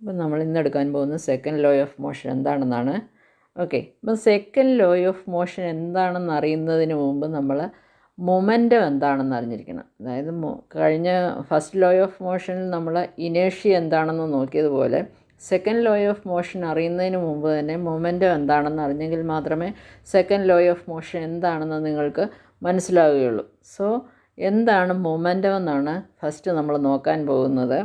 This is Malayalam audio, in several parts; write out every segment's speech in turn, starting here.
അപ്പം നമ്മൾ ഇന്ന് എടുക്കാൻ പോകുന്നത് സെക്കൻഡ് ലോ ഓഫ് മോഷൻ എന്താണെന്നാണ്. ഓക്കെ, അപ്പം സെക്കൻഡ് ലോ ഓഫ് മോഷൻ എന്താണെന്ന് അറിയുന്നതിന് മുമ്പ് നമ്മൾ മൊമെൻറ്റം എന്താണെന്ന് അറിഞ്ഞിരിക്കണം. അതായത് കഴിഞ്ഞ ഫസ്റ്റ് ലോ ഓഫ് മോഷനിൽ നമ്മൾ ഇനേഷ്യ എന്താണെന്ന് നോക്കിയതുപോലെ സെക്കൻഡ് ലോ ഓഫ് മോഷൻ അറിയുന്നതിന് മുമ്പ് തന്നെ മൊമെൻറ്റം എന്താണെന്ന് അറിഞ്ഞെങ്കിൽ മാത്രമേ സെക്കൻഡ് ലോ ഓഫ് മോഷൻ എന്താണെന്ന് നിങ്ങൾക്ക് മനസ്സിലാവുകയുള്ളൂ. സോ എന്താണ് മൊമെൻറ്റം എന്നാണ് ഫസ്റ്റ് നമ്മൾ നോക്കാൻ പോകുന്നത്.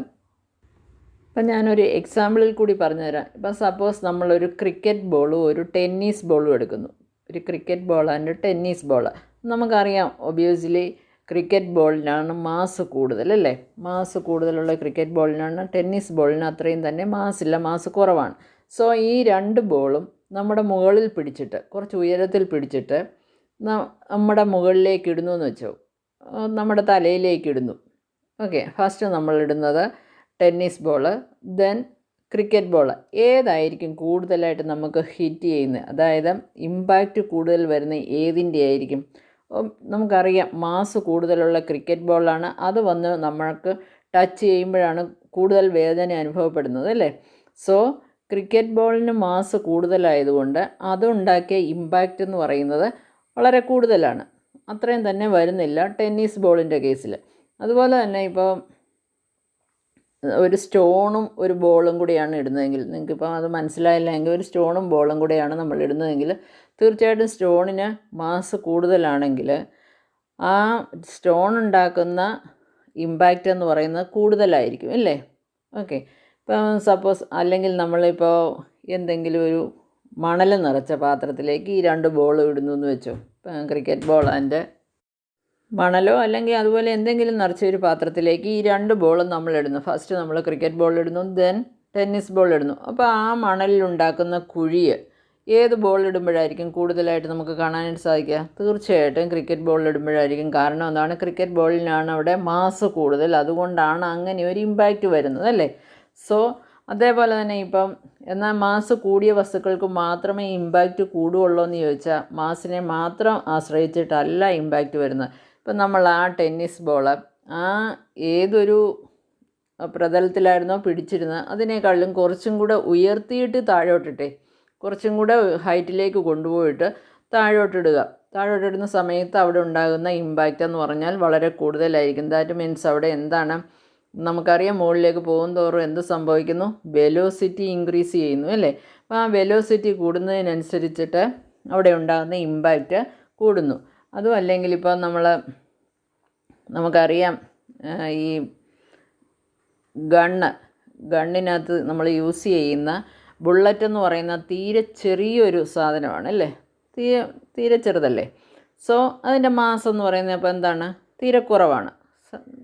അപ്പം ഞാനൊരു എക്സാമ്പിളിൽ കൂടി പറഞ്ഞുതരാം. ഇപ്പം സപ്പോസ് നമ്മളൊരു ക്രിക്കറ്റ് ബോളും ഒരു ടെന്നീസ് ബോളും എടുക്കുന്നു. ഒരു cricket ball and tennis ball. നമുക്കറിയാം ഒബ്വിയസ്ലി ക്രിക്കറ്റ് ബോളിനാണ് മാസ് കൂടുതൽ അല്ലേ. മാസ് കൂടുതലുള്ള ക്രിക്കറ്റ് ബോളിനാണ്. ടെന്നീസ് ബോളിന് അത്രയും തന്നെ മാസില്ല, മാസ് കുറവാണ്. സോ ഈ രണ്ട് ബോളും നമ്മുടെ മുകളിൽ പിടിച്ചിട്ട്, കുറച്ച് ഉയരത്തിൽ പിടിച്ചിട്ട് നമ്മുടെ മുകളിലേക്ക് ഇടുന്നു എന്ന് വെച്ചോ, നമ്മുടെ തലയിലേക്ക് ഇടുന്നു. ഓക്കെ, ഫസ്റ്റ് നമ്മൾ ഇടുന്നത് tennis ball, then cricket ball. ഏതായിരിക്കും കൂടുതലായിട്ട് നമുക്ക് ഹിറ്റ് ചെയ്യുന്നത്, അതായത് ഇമ്പാക്റ്റ് കൂടുതൽ വരുന്ന ഏതിൻ്റെ ആയിരിക്കും? നമുക്കറിയാം മാസ് കൂടുതലുള്ള ക്രിക്കറ്റ് ബോളാണ്. അത് വന്ന് നമ്മൾക്ക് ടച്ച് ചെയ്യുമ്പോഴാണ് കൂടുതൽ വേദന അനുഭവപ്പെടുന്നത് അല്ലേ. സോ ക്രിക്കറ്റ് ബോളിന് മാസ് കൂടുതലായതുകൊണ്ട് അതുണ്ടാക്കിയ ഇമ്പാക്റ്റ് എന്ന് പറയുന്നത് വളരെ കൂടുതലാണ്. അത്രയും തന്നെ വരുന്നില്ല ടെന്നീസ് ബോളിൻ്റെ കേസിൽ. അതുപോലെ തന്നെ ഇപ്പോൾ ഒരു സ്റ്റോണും ഒരു ബോളും കൂടിയാണ് ഇടുന്നതെങ്കിൽ, നിങ്ങൾക്കിപ്പോൾ അത് മനസ്സിലായില്ല എങ്കിൽ ഒരു സ്റ്റോണും ബോളും കൂടിയാണ് നമ്മൾ ഇടുന്നതെങ്കിൽ തീർച്ചയായിട്ടും സ്റ്റോണിന് മാസ് കൂടുതലാണെങ്കിൽ ആ സ്റ്റോൺ ഉണ്ടാക്കുന്ന ഇമ്പാക്റ്റ് എന്ന് പറയുന്നത് കൂടുതലായിരിക്കും അല്ലേ. ഓക്കെ, ഇപ്പം സപ്പോസ് അല്ലെങ്കിൽ നമ്മളിപ്പോൾ എന്തെങ്കിലും ഒരു മണൽ നിറച്ച പാത്രത്തിലേക്ക് ഈ രണ്ട് ബോളും ഇടുന്നു എന്ന് വെച്ചോ. ഇപ്പം ക്രിക്കറ്റ് ബോൾ ആൻഡ് മണലോ അല്ലെങ്കിൽ അതുപോലെ എന്തെങ്കിലും നിറച്ചൊരു പാത്രത്തിലേക്ക് ഈ രണ്ട് ബോളും നമ്മൾ ഇടുന്നു. ഫസ്റ്റ് നമ്മൾ ക്രിക്കറ്റ് ബോൾ ഇടുന്നു, ദെൻ ടെന്നീസ് ബോൾ ഇടുന്നു. അപ്പോൾ ആ മണലിലുണ്ടാക്കുന്ന കുഴി ഏത് ബോൾ ഇടുമ്പോഴായിരിക്കും കൂടുതലായിട്ട് നമുക്ക് കാണാനായിട്ട് സാധിക്കുക? തീർച്ചയായിട്ടും ക്രിക്കറ്റ് ബോൾ ഇടുമ്പോഴായിരിക്കും. കാരണം എന്താണ്? ക്രിക്കറ്റ് ബോളിനാണ് അവിടെ മാസ് കൂടുതൽ, അതുകൊണ്ടാണ് അങ്ങനെ ഒരു ഇമ്പാക്റ്റ് വരുന്നത് അല്ലേ. സോ അതേപോലെ തന്നെ ഇപ്പം എന്നാൽ മാസ് കൂടിയ വസ്തുക്കൾക്ക് മാത്രമേ ഇമ്പാക്റ്റ് കൂടുകയുള്ളൂ എന്ന് ചോദിച്ചാൽ മാസിനെ മാത്രം ആശ്രയിച്ചിട്ടല്ല ഇമ്പാക്റ്റ് വരുന്നത്. ഇപ്പം നമ്മൾ ആ ടെന്നീസ് ബോൾ ഏതൊരു പ്രതലത്തിലായിരുന്നോ പിടിച്ചിരുന്നത് അതിനേക്കാളും കുറച്ചും കൂടെ ഉയർത്തിയിട്ട് താഴോട്ടിട്ടെ, കുറച്ചും കൂടെ ഹൈറ്റിലേക്ക് കൊണ്ടുപോയിട്ട് താഴോട്ടിടുക. താഴോട്ടിടുന്ന സമയത്ത് അവിടെ ഉണ്ടാകുന്ന ഇമ്പാക്റ്റ് എന്ന് പറഞ്ഞാൽ വളരെ കൂടുതലായിരിക്കും. ദാറ്റ് മീൻസ് അവിടെ എന്താണ്, നമുക്കറിയാം മുകളിലേക്ക് പോകും തോറും എന്ത് സംഭവിക്കുന്നു? വെലോസിറ്റി ഇൻക്രീസ് ചെയ്യുന്നു അല്ലേ. അപ്പോൾ ആ വെലോസിറ്റി കൂടുന്നതിനനുസരിച്ചിട്ട് അവിടെ ഉണ്ടാകുന്ന ഇമ്പാക്റ്റ് കൂടുന്നു. അതും അല്ലെങ്കിൽ ഇപ്പോൾ നമുക്കറിയാം ഈ ഗണ്ണിനകത്ത് നമ്മൾ യൂസ് ചെയ്യുന്ന ബുള്ളറ്റ് എന്ന് പറയുന്ന തീരെ ചെറിയൊരു സാധനമാണ് അല്ലേ. തീരെ ചെറുതല്ലേ. സോ അതിൻ്റെ മാസ് എന്ന് പറയുന്നത് അപ്പോൾ എന്താണ്? തീരെ കുറവാണ്.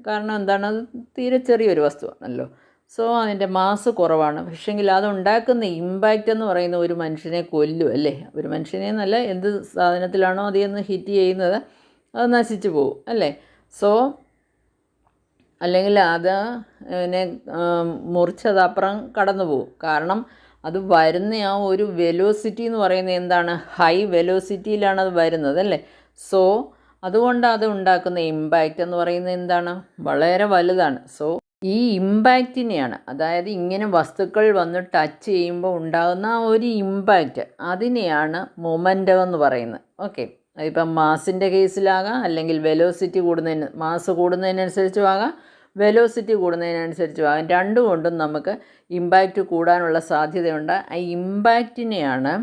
കാരണം എന്താണ്? അത് തീരെ ചെറിയൊരു വസ്തുവാണല്ലോ. സോ അതിൻ്റെ മാസ് കുറവാണ്. പക്ഷേങ്കിൽ അതുണ്ടാക്കുന്ന ഇമ്പാക്റ്റ് എന്ന് പറയുന്ന ഒരു മനുഷ്യനെ കൊല്ലും അല്ലേ. ഒരു മനുഷ്യനെ എന്നല്ല, എന്ത് സാധനത്തിലാണോ അതിൽ ഹിറ്റ് ചെയ്യുന്നത് അത് നശിച്ചു പോകും അല്ലേ. സോ അല്ലെങ്കിൽ അതിനെ മുറിച്ചതപ്പുറം കടന്നു പോകും. കാരണം അത് വരുന്ന ആ ഒരു വെലോസിറ്റി എന്ന് പറയുന്നത് എന്താണ്? ഹൈ വെലോസിറ്റിയിലാണ് അത് വരുന്നത് അല്ലേ. സോ അതുകൊണ്ട് അത് ഉണ്ടാക്കുന്ന ഇമ്പാക്റ്റ് എന്ന് പറയുന്നത് എന്താണ്? വളരെ വലുതാണ്. സോ ഈ ഇമ്പാക്റ്റിനെയാണ്, അതായത് ഇങ്ങനെ വസ്തുക്കൾ വന്ന് ടച്ച് ചെയ്യുമ്പോൾ ഉണ്ടാകുന്ന ആ ഒരു ഇമ്പാക്റ്റ്, അതിനെയാണ് മൊമെൻറ്റം എന്ന് പറയുന്നത്. ഓക്കെ, അതിപ്പം മാസിൻ്റെ കേസിലാകാം, അല്ലെങ്കിൽ വെലോസിറ്റി മാസ് കൂടുന്നതിനനുസരിച്ചും ആകാം, വെലോസിറ്റി കൂടുന്നതിനനുസരിച്ചും ആകാം. രണ്ടും കൊണ്ടും നമുക്ക് ഇമ്പാക്റ്റ് കൂടാനുള്ള സാധ്യതയുണ്ട്. ആ ഇമ്പാക്റ്റിനെയാണ്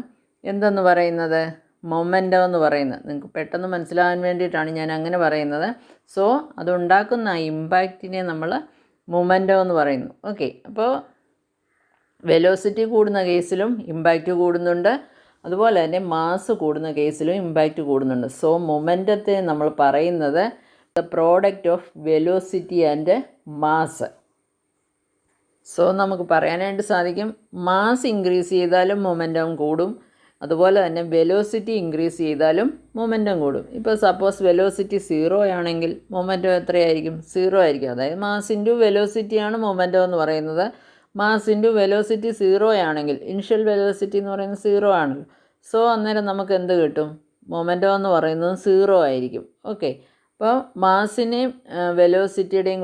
എന്തെന്ന് പറയുന്നത്? മൊമെൻറ്റം എന്ന് പറയുന്നത്. നിങ്ങൾക്ക് പെട്ടെന്ന് മനസ്സിലാകാൻ വേണ്ടിയിട്ടാണ് ഞാൻ അങ്ങനെ പറയുന്നത്. സോ അതുണ്ടാക്കുന്ന ആ ഇമ്പാക്റ്റിനെ നമ്മൾ മൊമെൻറ്റം എന്ന് പറയുന്നു. ഓക്കെ, അപ്പോൾ വെലോസിറ്റി കൂടുന്ന കേസിലും ഇമ്പാക്റ്റ് കൂടുന്നുണ്ട്, അതുപോലെ തന്നെ മാസ് കൂടുന്ന കേസിലും ഇമ്പാക്റ്റ് കൂടുന്നുണ്ട്. സോ മൊമെൻറ്റത്തെ നമ്മൾ പറയുന്നത് the product of velocity and mass. So നമുക്ക് പറയാനായിട്ട് സാധിക്കും, മാസ് ഇൻക്രീസ് ചെയ്താലും മൊമെൻറ്റം കൂടും, അതുപോലെ തന്നെ വെലോസിറ്റി ഇൻക്രീസ് ചെയ്താലും മൊമെൻറ്റം കൂടും. ഇപ്പോൾ സപ്പോസ് വെലോസിറ്റി 0 ആണെങ്കിൽ മൊമെൻറ്റം എത്രയായിരിക്കും? 0 ആയിരിക്കും. അതായത് മാസ് ഇൻറ്റു വെലോസിറ്റിയാണ് മൊമെൻറ്റം എന്ന് പറയുന്നത്. മാസ് ഇൻറ്റു വെലോസിറ്റി 0 ആണെങ്കിൽ ഇനിഷ്യൽ വെലോസിറ്റി എന്ന് പറയുന്നത് 0 ആണല്ലോ. സോ അന്നേരം നമുക്ക് എന്ത് കിട്ടും? മൊമെൻറ്റം എന്ന് പറയുന്നത് 0 ആയിരിക്കും. ഓക്കെ, അപ്പോൾ മാസിൻ്റെയും വെലോസിറ്റിയുടെയും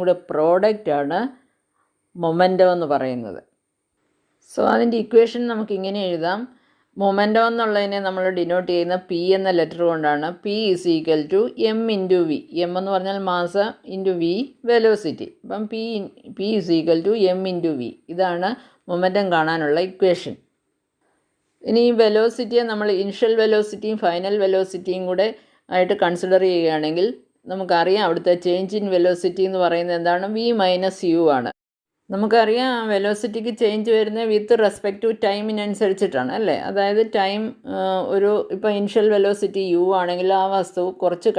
കൂടെ പ്രോഡക്റ്റാണ് മൊമെൻറ്റം എന്ന് പറയുന്നത്. സോ അതിൻ്റെ ഇക്വേഷൻ നമുക്കിങ്ങനെ എഴുതാം. മൊമെൻറ്റം എന്നുള്ളതിനെ നമ്മൾ ഡിനോട്ട് ചെയ്യുന്ന പി എന്ന ലെറ്റർ കൊണ്ടാണ്. P is equal to M into V. M എന്ന് പറഞ്ഞാൽ മാസ് ഇൻറ്റു വി വെലോസിറ്റി. അപ്പം P is equal to M into V. ഇതാണ് മൊമെൻറ്റം കാണാനുള്ള ഇക്വേഷൻ. ഇനി ഈ വെലോസിറ്റിയെ നമ്മൾ ഇനിഷ്യൽ വെലോസിറ്റിയും ഫൈനൽ വെലോസിറ്റിയും കൂടെ ആയിട്ട് കൺസിഡർ ചെയ്യുകയാണെങ്കിൽ നമുക്കറിയാം അവിടുത്തെ ചേഞ്ച് ഇൻ വെലോസിറ്റി എന്ന് പറയുന്നത് എന്താണ്? വി മൈനസ് യു ആണ്. നമുക്കറിയാം വെലോസിറ്റിക്ക് ചേഞ്ച് വരുന്നത് വിത്ത് റെസ്പെക്റ്റ് ടു ടൈമിനനുസരിച്ചിട്ടാണ് അല്ലേ? അതായത് ടൈം ഇപ്പോൾ ഇനിഷ്യൽ വെലോസിറ്റി യു ആണെങ്കിൽ ആ വസ്തു കുറച്ച്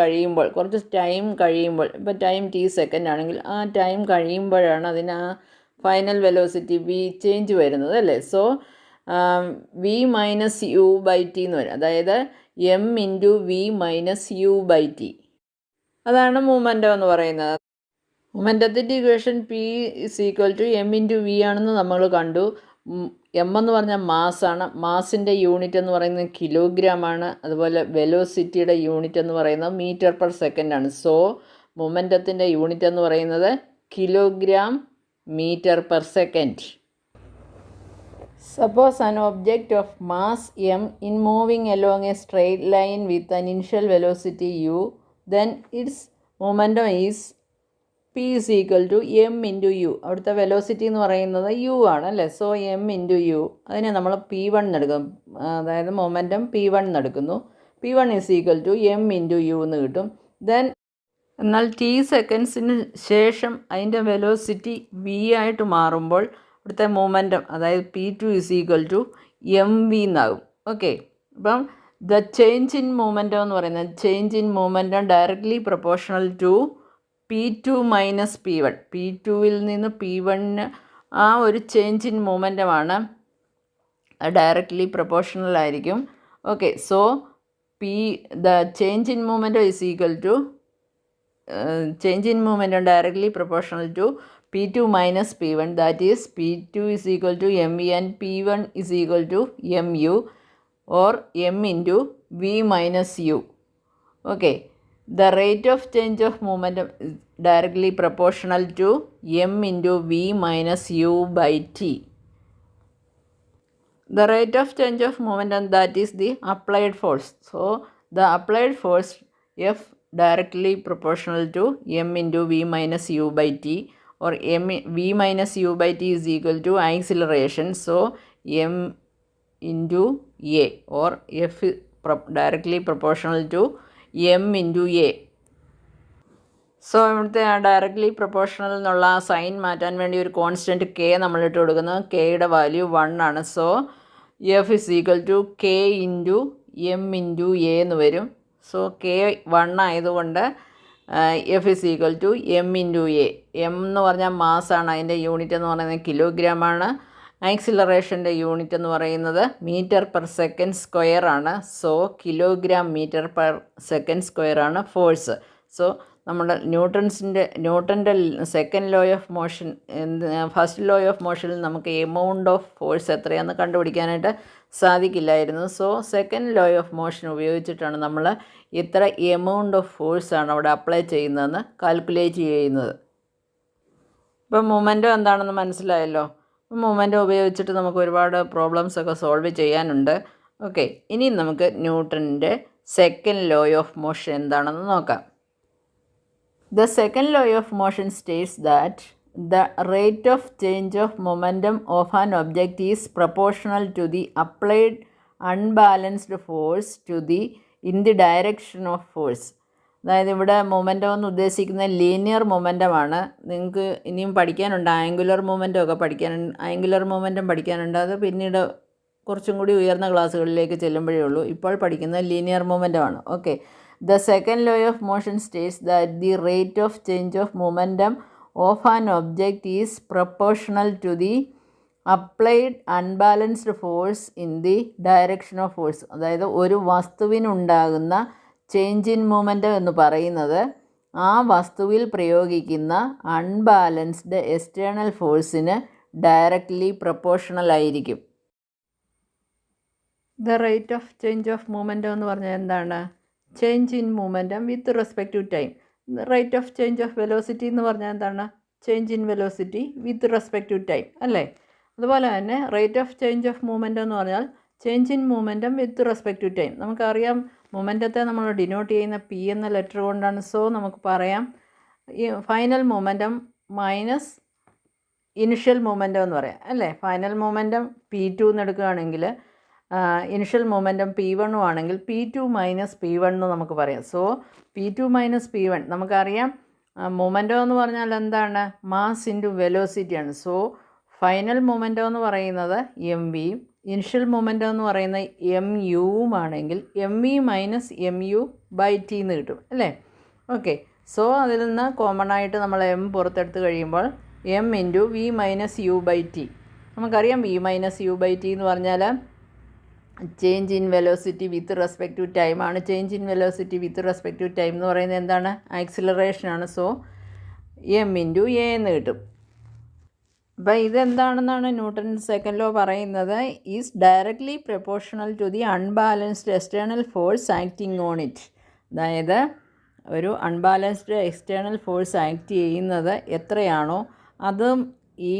ടൈം കഴിയുമ്പോൾ ഇപ്പോൾ ടൈം ടി സെക്കൻഡ് ആണെങ്കിൽ ആ ടൈം കഴിയുമ്പോഴാണ് അതിന് ആ ഫൈനൽ വെലോസിറ്റി വി ചേഞ്ച് വരുന്നത് അല്ലേ? So v minus U by t എന്ന് വരും. അതായത് m into V minus U by t. അതാണ് മൊമെൻറ്റം എന്ന് പറയുന്നത്. മൊമെൻറ്റത്തിൻ്റെ equation p is equal to M into v ആണെന്ന് നമ്മൾ കണ്ടു. എം എന്ന് പറഞ്ഞാൽ മാസ്സാണ്. മാസിൻ്റെ യൂണിറ്റ് എന്ന് പറയുന്നത് കിലോഗ്രാം ആണ്. അതുപോലെ വെലോസിറ്റിയുടെ യൂണിറ്റ് എന്ന് പറയുന്നത് മീറ്റർ പെർ സെക്കൻഡ് ആണ്. സോ മൊമെൻറ്റത്തിൻ്റെ യൂണിറ്റ് എന്ന് പറയുന്നത് kilogram metre per second. Suppose an object of mass m in moving along a straight line with an initial velocity u, then its momentum is p is equal to m into u. അവിടുത്തെ വെലോസിറ്റി എന്ന് പറയുന്നത് u ആണ് അല്ലേ? So m into u. അതിനെ നമ്മൾ p1 എടുക്കും. അതായത് മൊമെൻറ്റം p1 എടുക്കുന്നു. p1 is equal to m into u എന്ന് കിട്ടും. എന്നാൽ t സെക്കൻഡ്സിന് ശേഷം അതിൻ്റെ വെലോസിറ്റി v ആയിട്ട് മാറുമ്പോൾ ഇവിടുത്തെ മൊമെൻറ്റം അതായത് p2 is equal to mv എന്നാകും. ഓക്കെ, അപ്പം ദ ചേഞ്ച് ഇൻ മൊമെൻറ്റം എന്ന് പറയുന്നത് change in momentum directly proportional to p2 minus p1. p2വിൽ നിന്ന് p1 ആ ഒരു ചേഞ്ച് ഇൻ മൊമെൻറ്റമാണ് ഡയറക്റ്റ്ലി പ്രൊപ്പോർഷണൽ ആയിരിക്കും. Okay, so the change in momentum is equal to change in momentum directly proportional to p2 minus p1, that is p2 is equal to mv and p1 is equal to mu or m into v minus u. Okay, the rate of change of momentum is directly proportional to m into v minus u by t. The rate of change of momentum, that is the applied force. So the applied force F directly proportional to m into v minus u by t, or v minus u by t is equal to acceleration. So m into a, or F directly proportional to m into a. So ഇവിടുത്തെ ഡയറക്റ്റ്ലി പ്രൊപ്പോർഷണൽ എന്നുള്ള സൈൻ മാറ്റാൻ വേണ്ടി ഒരു കോൺസ്റ്റൻറ്റ് കെ നമ്മളിട്ട് കൊടുക്കുന്നത്. കെയുടെ വാല്യൂ 1 ആണ്. So F is equal to K into M into A എന്ന് വരും. സോ കെ 1 ആയതുകൊണ്ട് F is equal to M into A. M എന്ന് പറഞ്ഞാൽ മാസ്സാണ്. അതിൻ്റെ യൂണിറ്റ് എന്ന് പറയുന്നത് കിലോഗ്രാമാണ്. ആക്സിലറേഷൻ്റെ യൂണിറ്റ് എന്ന് പറയുന്നത് മീറ്റർ പെർ സെക്കൻഡ് സ്ക്വയർ ആണ്. So kilogram metre per second square ആണ് ഫോഴ്സ്. സോ നമ്മുടെ ന്യൂട്ടൻ്റെ second law of motion, first law of മോഷനിൽ നമുക്ക് എമൗണ്ട് ഓഫ് ഫോഴ്സ് എത്രയാണെന്ന് കണ്ടുപിടിക്കാനായിട്ട് സാധിക്കില്ലായിരുന്നു. So second law of motion ഉപയോഗിച്ചിട്ടാണ് നമ്മൾ ഇത്ര എമൗണ്ട് ഓഫ് ഫോഴ്സാണ് അവിടെ അപ്ലൈ ചെയ്യുന്നതെന്ന് കാൽക്കുലേറ്റ് ചെയ്യുന്നത്. ഇപ്പം മൊമെൻറ്റം എന്താണെന്ന് മനസ്സിലായല്ലോ. മൊമെൻറ്റം ഉപയോഗിച്ചിട്ട് നമുക്ക് ഒരുപാട് പ്രോബ്ലംസൊക്കെ സോൾവ് ചെയ്യാനുണ്ട്. ഓക്കെ, ഇനി നമുക്ക് ന്യൂട്ടൻ്റെ സെക്കൻഡ് ലോ ഓഫ് മോഷൻ എന്താണെന്ന് നോക്കാം. The second law of motion states that the rate of change of momentum of an object is proportional to the applied unbalanced force in the direction of force. അതായത് ഇവിടെ മൊമെൻറ്റം എന്ന് ഉദ്ദേശിക്കുന്ന ലീനിയർ മൊമെൻറ്റമാണ്. നിങ്ങൾക്ക് ഇനിയും പഠിക്കാനുണ്ട്, ആംഗുലർ മൊമെൻറ്റം ഒക്കെ ആംഗുലർ മൊമെൻറ്റം പഠിക്കാനുണ്ട്. അത് പിന്നീട് കുറച്ചും കൂടി ഉയർന്ന ക്ലാസ്സുകളിലേക്ക് ചെല്ലുമ്പോഴേ ഉള്ളൂ. ഇപ്പോൾ പഠിക്കുന്നത് ലീനിയർ മൊമെൻറ്റമാണ്. Okay, the second law of motion states that the rate of change of momentum of an object is proportional to the applied unbalanced force in the direction of force. അതായത് ഒരു വസ്തുവിനുണ്ടാകുന്ന ചേഞ്ച് ഇൻ മൊമെൻറ്റം എന്ന് പറയുന്നത് ആ വസ്തുവിൽ പ്രയോഗിക്കുന്ന അൺബാലൻസ്ഡ് എക്സ്റ്റേണൽ ഫോഴ്സിന് ഡയറക്റ്റ്ലി പ്രൊപ്പോർഷണൽ ആയിരിക്കും. The rate of change of momentum എന്ന് പറഞ്ഞാൽ എന്താണ്? Change in momentum with respect to time. Rate of change of velocity എന്ന് പറഞ്ഞാൽ എന്താണ്? Change in velocity with respect to time അല്ലേ? അതുപോലെ തന്നെ rate of change of momentum എന്ന് പറഞ്ഞാൽ change in momentum with respect to time. നമുക്കറിയാം മൊമെൻറ്റത്തെ നമ്മൾ ഡിനോട്ട് ചെയ്യുന്ന പി എന്ന ലെറ്റർ കൊണ്ടാണ്. സോ നമുക്ക് പറയാം ഈ final momentum minus initial momentum എന്ന് പറയാം അല്ലേ? ഫൈനൽ മൊമെൻറ്റം P2 എന്ന് എടുക്കുകയാണെങ്കിൽ ഇനിഷ്യൽ മൊമെൻറ്റം P1 ആണെങ്കിൽ P2 മൈനസ് P1 എന്ന് നമുക്ക് പറയാം. സോ P2 മൈനസ് P1 നമുക്കറിയാം മൊമെൻറ്റം എന്ന് പറഞ്ഞാൽ എന്താണ്? മാസ് ഇൻറ്റു വെലോസിറ്റിയാണ്. സോ ഫൈനൽ മൊമെൻറ്റം എന്ന് പറയുന്നത് എം വിയും ഇനിഷ്യൽ മൊമെൻറ്റം എന്ന് പറയുന്നത് എം യുവുമാണെങ്കിൽ m v minus m u by t എന്ന് കിട്ടും അല്ലേ? ഓക്കെ. സോ അതിൽ നിന്ന് കോമൺ ആയിട്ട് നമ്മൾ എം പുറത്തെടുത്ത് കഴിയുമ്പോൾ m into V minus U by t. നമുക്കറിയാം v minus U by t എന്ന് പറഞ്ഞാൽ change in velocity with respect to time ആണ്. Change in velocity with respect to time എന്ന് പറയുന്നത് എന്താണ്? ആക്സിലറേഷനാണ്. സോ എം ഇൻറ്റു എ എന്ന് കിട്ടും. അപ്പോൾ ഇതെന്താണെന്നാണ് ന്യൂട്ടൺ സെക്കൻഡ് ലോ പറയുന്നത്? Is directly proportional to the unbalanced external force acting on it. അതായത് ഒരു അൺബാലൻസ്ഡ് എക്സ്റ്റേണൽ ഫോഴ്സ് ആക്ട് ചെയ്യുന്നത് എത്രയാണോ അതും ഈ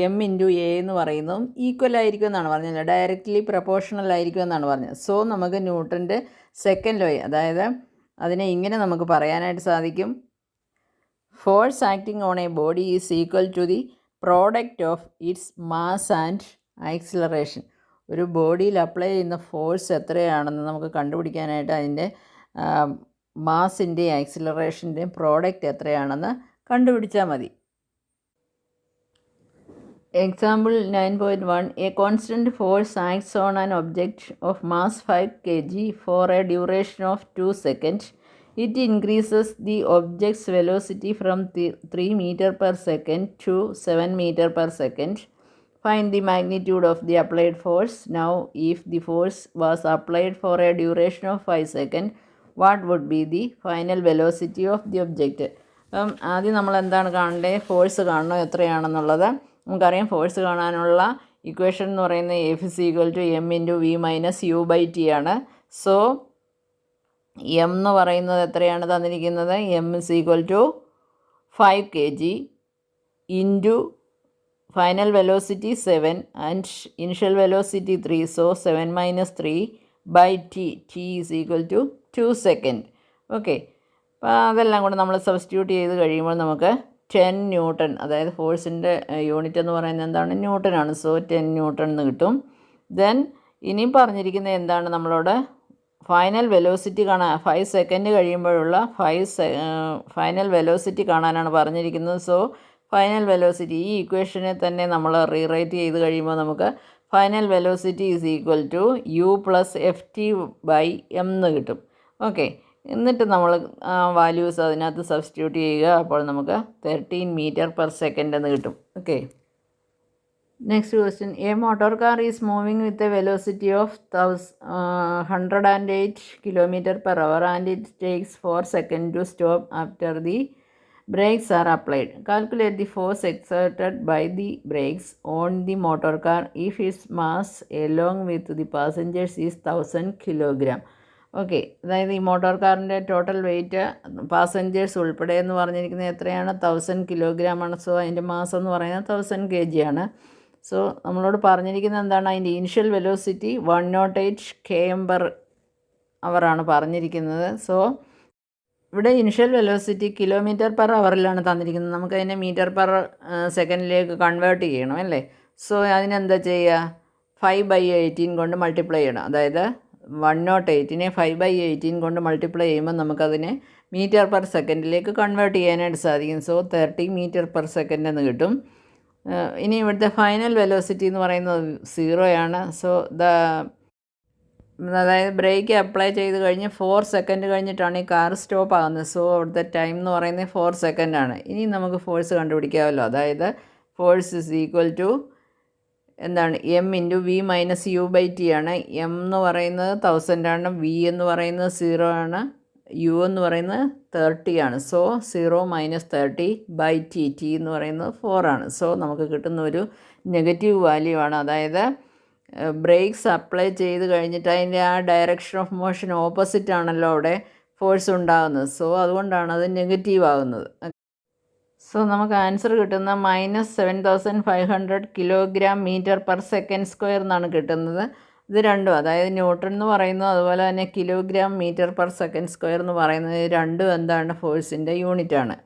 എം ഇൻറ്റു എ എന്ന് പറയുന്നതും ഈക്വൽ ആയിരിക്കും എന്നാണ് പറഞ്ഞത്. ഡയറക്റ്റ്ലി പ്രൊപ്പോർഷണൽ ആയിരിക്കും എന്നാണ് പറഞ്ഞത്. സോ നമുക്ക് ന്യൂട്ടൻ്റെ സെക്കൻഡ് ലോ, അതായത് അതിനെ ഇങ്ങനെ നമുക്ക് പറയാനായിട്ട് സാധിക്കും: force acting on a body is equal to the product of its mass and acceleration. ഒരു ബോഡിയിൽ അപ്ലൈ ചെയ്യുന്ന ഫോഴ്സ് എത്രയാണെന്ന് നമുക്ക് കണ്ടുപിടിക്കാനായിട്ട് അതിൻ്റെ മാസിൻ്റെയും ആക്സിലറേഷൻ്റെയും പ്രോഡക്റ്റ് എത്രയാണെന്ന് കണ്ടുപിടിച്ചാൽ മതി. Example 9.1. A constant force acts on an object of mass 5 kg for a duration of 2 seconds. It increases the object's velocity from 3 meter per second to 7 meter per second. Find the magnitude of the applied force. Now, if the force was applied for a duration of 5 seconds, what would be the final velocity of the object? ആദ്യം നമ്മൾ എന്താണ് കാണേണ്ടത്? ഫോഴ്സ് കാണണോ എത്രയാണെന്നുള്ളത്. നമുക്കറിയാം ഫോഴ്സ് കാണാനുള്ള ഇക്വേഷൻ എന്ന് പറയുന്നത് F is equal to M into V minus U by T ആണ്. സോ എം എന്ന് പറയുന്നത് എത്രയാണ് തന്നിരിക്കുന്നത്? M is equal to 5 kg into final velocity 7 and initial velocity 3. So 7 minus 3 by T. T is equal to 2 second. Okay. അപ്പോൾ അതെല്ലാം കൂടെ നമ്മൾ സബ്സ്റ്റിറ്റ്യൂട്ട് ചെയ്ത് കഴിയുമ്പോൾ നമുക്ക് 10 ന്യൂട്ടൺ, അതായത് ഫോഴ്സിൻ്റെ യൂണിറ്റ് എന്ന് പറയുന്നത് എന്താണ്? ന്യൂട്ടനാണ്. സോ 10 ന്യൂട്ടൺ എന്ന് കിട്ടും. ദെൻ ഇനിയും പറഞ്ഞിരിക്കുന്നത് എന്താണ്? നമ്മളോട് ഫൈനൽ വെലോസിറ്റി കാണാൻ 5 സെക്കൻഡ് കഴിയുമ്പോഴുള്ള ഫൈനൽ വെലോസിറ്റി കാണാനാണ് പറഞ്ഞിരിക്കുന്നത്. സോ ഫൈനൽ വെലോസിറ്റി ഈ ഇക്വേഷനെ തന്നെ നമ്മൾ റീറൈറ്റ് ചെയ്ത് കഴിയുമ്പോൾ നമുക്ക് final velocity is equal to U plus F T by M എന്ന് കിട്ടും. ഓക്കെ. എന്നിട്ട് നമ്മൾ വാല്യൂസ് അതിനകത്ത് സബ്സ്റ്റിറ്റ്യൂട്ട് ചെയ്യുക. അപ്പോൾ നമുക്ക് 13 മീറ്റർ പെർ സെക്കൻഡ് എന്ന് കിട്ടും. Okay. Next question. A motor car is moving with a velocity of 108 km/h and it takes 4 seconds to stop after the brakes are applied. Calculate the force exerted by the brakes on the motor car if its mass along with the passengers is 1000 kg. Okay. അതായത് ഈ മോട്ടോർ കാറിൻ്റെ ടോട്ടൽ വെയിറ്റ് പാസഞ്ചേഴ്സ് ഉൾപ്പെടെ എന്ന് പറഞ്ഞിരിക്കുന്നത് എത്രയാണ്? 1000 kg ആണ്. സോ അതിൻ്റെ മാസ് എന്ന് പറയുന്നത് 1000 kg ആണ്. സോ നമ്മളോട് പറഞ്ഞിരിക്കുന്നത് എന്താണ്? അതിൻ്റെ ഇനിഷ്യൽ വെലോസിറ്റി 108 km/h ആണ് പറഞ്ഞിരിക്കുന്നത്. സോ ഇവിടെ ഇനിഷ്യൽ വെലോസിറ്റി km/h തന്നിരിക്കുന്നത്. നമുക്കതിനെ മീറ്റർ പെർ സെക്കൻഡിലേക്ക് കൺവേർട്ട് ചെയ്യണം അല്ലേ? സോ അതിനെന്താ ചെയ്യുക? 5/18 കൊണ്ട് മൾട്ടിപ്ലൈ ചെയ്യണം. അതായത് 108നെ 5/18 കൊണ്ട് മൾട്ടിപ്ലൈ ചെയ്യുമ്പോൾ നമുക്കതിനെ മീറ്റർ പെർ സെക്കൻഡിലേക്ക് കൺവേർട്ട് ചെയ്യാനായിട്ട് സാധിക്കും. സോ 30 മീറ്റർ പെർ സെക്കൻഡ് എന്ന് കിട്ടും. ഇനി ഇവിടുത്തെ ഫൈനൽ വെലോസിറ്റി എന്ന് പറയുന്നത് 0 ആണ്. സോ അതായത് ബ്രേക്ക് അപ്ലൈ ചെയ്ത് കഴിഞ്ഞ് 4 സെക്കൻഡ് കഴിഞ്ഞിട്ടാണ് ഈ കാർ സ്റ്റോപ്പ് ആകുന്നത്. സോ അവിടുത്തെ ടൈം എന്ന് പറയുന്നത് 4 സെക്കൻഡാണ്. ഇനി നമുക്ക് ഫോഴ്സ് കണ്ടുപിടിക്കാമല്ലോ. അതായത് ഫോഴ്സ് ഇസ് ഈക്വൽ ടു എന്താണ് M into V minus U by T ആണ്. എം എന്ന് പറയുന്നത് 1000 ആണ്, വി എന്ന് പറയുന്നത് 0 ആണ്, യു എന്ന് പറയുന്നത് 30 ആണ്. So 0 minus 30 by T, T എന്ന് പറയുന്നത് 4 ആണ്. സോ നമുക്ക് കിട്ടുന്ന ഒരു നെഗറ്റീവ് വാല്യൂ ആണ്. അതായത് ബ്രേക്സ് അപ്ലൈ ചെയ്ത് കഴിഞ്ഞിട്ട് അതിൻ്റെ ആ ഡയറക്ഷൻ ഓഫ് മോഷൻ ഓപ്പോസിറ്റ് ആണല്ലോ അവിടെ ഫോഴ്സ് ഉണ്ടാകുന്നത്. സോ അതുകൊണ്ടാണ് അത് നെഗറ്റീവ് ആകുന്നത്. സോ നമുക്ക് ആൻസർ കിട്ടുന്ന -7500 kilogram metre per second square എന്നാണ് കിട്ടുന്നത്. ഇത് രണ്ടും, അതായത് ന്യൂട്ടൺ എന്ന് പറയുന്നത് അതുപോലെ തന്നെ kilogram metre per second square എന്ന് പറയുന്നത്, രണ്ടും എന്താണ് ഫോഴ്സിൻ്റെ യൂണിറ്റാണ്.